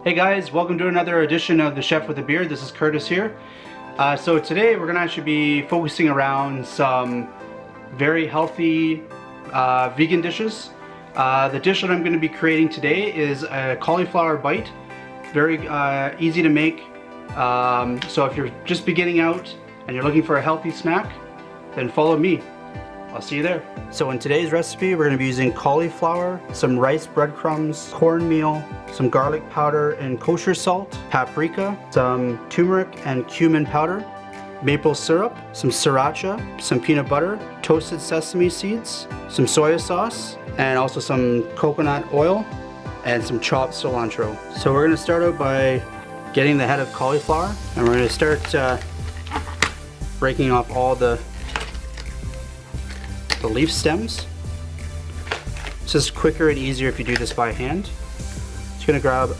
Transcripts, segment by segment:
Hey guys, welcome to another edition of The Chef with a Beard. This is Curtis here. So today we're going to actually be focusing around some very healthy vegan dishes. The dish that I'm going to be creating today is a cauliflower bite. Very easy to make. So if you're just beginning out and you're looking for a healthy snack, then follow me. I'll see you there. So in today's recipe, we're going to be using cauliflower, some rice breadcrumbs, cornmeal, some garlic powder and kosher salt, paprika, some turmeric and cumin powder, maple syrup, some sriracha, some peanut butter, toasted sesame seeds, some soy sauce, and also some coconut oil and some chopped cilantro. So we're going to start out by getting the head of cauliflower, and we're going to start breaking off all the leaf stems. It's just quicker and easier if you do this by hand. Just gonna grab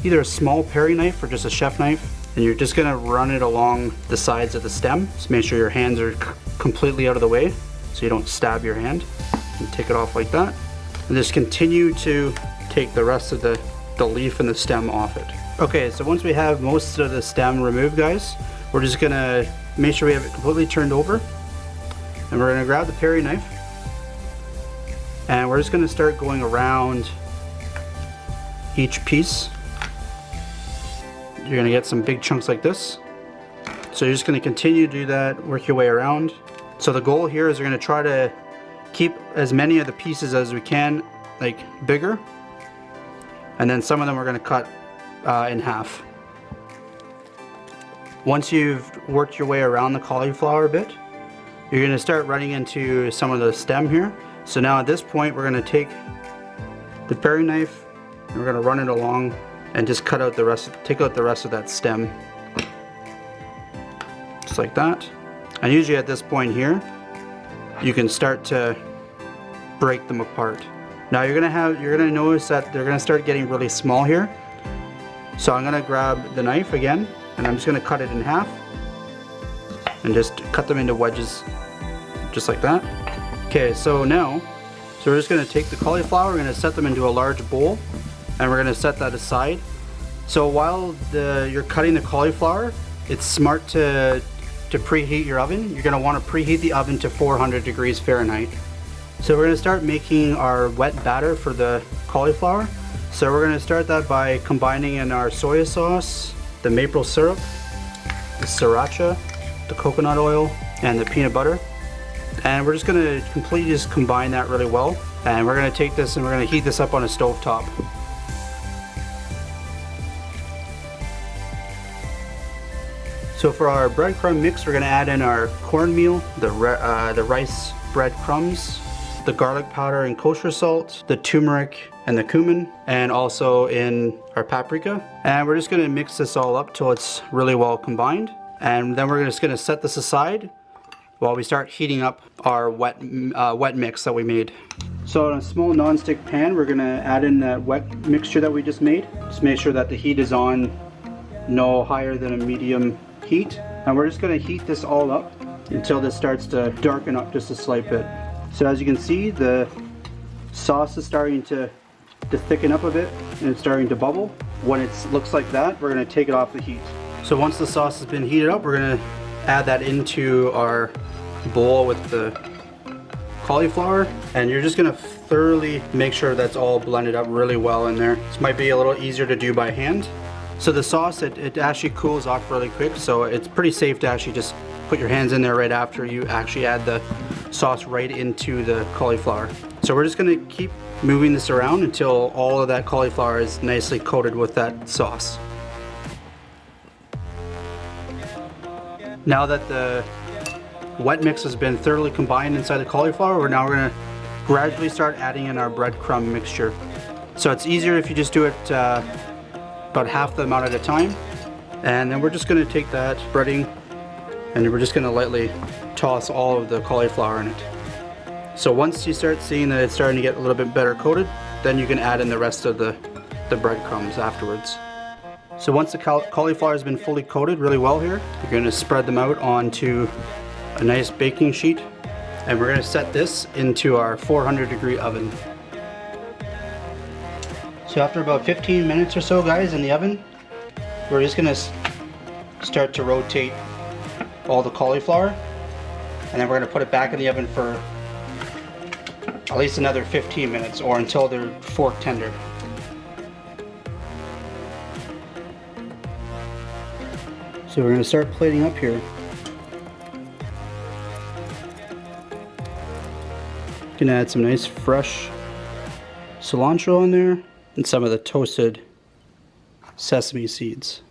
either a small paring knife or just a chef knife, and you're just gonna run it along the sides of the stem. Just make sure your hands are completely out of the way so you don't stab your hand. And take it off like that. And just continue to take the rest of the leaf and the stem off it. Okay, so once we have most of the stem removed, guys, we're just gonna make sure we have it completely turned over. And we're going to grab the paring knife, and we're just going to start going around each piece. You're going to get some big chunks like this. So you're just going to continue to do that, work your way around. So the goal here is we're going to try to keep as many of the pieces as we can, like bigger. And then some of them we're going to cut in half. Once you've worked your way around the cauliflower a bit, you're going to start running into some of the stem here. So now at this point we're going to take the paring knife and we're going to run it along and just cut out the rest, take out the rest of that stem. Just like that. And usually at this point here, you can start to break them apart. Now you're going to notice that they're going to start getting really small here. So I'm going to grab the knife again and I'm just going to cut it in half and just cut them into wedges, just like that. Okay, so we're just going to take the cauliflower, we're going to set them into a large bowl, and we're going to set that aside. So while you're cutting the cauliflower, it's smart to preheat your oven. You're going to want to preheat the oven to 400 degrees Fahrenheit. So we're going to start making our wet batter for the cauliflower. So we're going to start that by combining in our soy sauce, the maple syrup, the sriracha, the coconut oil, and the peanut butter. And we're just going to completely just combine that really well. And we're going to take this and we're going to heat this up on a stove top. So for our breadcrumb mix, we're going to add in our cornmeal, the rice breadcrumbs, the garlic powder and kosher salt, the turmeric and the cumin, and also in our paprika. And we're just going to mix this all up till it's really well combined. And then we're just going to set this aside while we start heating up our wet mix that we made. So in a small non-stick pan, we're going to add in that wet mixture that we just made. Just make sure that the heat is on no higher than a medium heat. And we're just going to heat this all up until this starts to darken up just a slight bit. So as you can see, the sauce is starting to thicken up a bit and it's starting to bubble. When it looks like that, we're going to take it off the heat. So once the sauce has been heated up, we're going to add that into our bowl with the cauliflower, and you're just going to thoroughly make sure that's all blended up really well in there. This might be a little easier to do by hand. So the sauce, it actually cools off really quick, so it's pretty safe to actually just put your hands in there right after you actually add the sauce right into the cauliflower. So we're just going to keep moving this around until all of that cauliflower is nicely coated with that sauce. Now that the wet mix has been thoroughly combined inside the cauliflower, we're going to gradually start adding in our breadcrumb mixture. So it's easier if you just do it about half the amount at a time. And then we're just going to take that breading and we're just going to lightly toss all of the cauliflower in it. So once you start seeing that it's starting to get a little bit better coated, then you can add in the rest of the breadcrumbs afterwards. So once the cauliflower has been fully coated really well here, you're going to spread them out onto a nice baking sheet, and we're going to set this into our 400 degree oven. So after about 15 minutes or so, guys, in the oven, we're just gonna start to rotate all the cauliflower, and then we're gonna put it back in the oven for at least another 15 minutes or until they're fork tender. So we're gonna start plating up here. Gonna add some nice fresh cilantro in there and some of the toasted sesame seeds.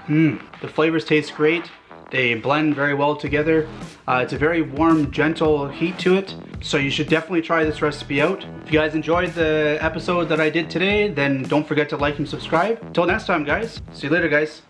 The flavors taste great. They blend very well together. It's a very warm, gentle heat to it, so you should definitely try this recipe out. If you guys enjoyed the episode that I did today, then don't forget to like and subscribe. Till next time, guys. See you later, guys.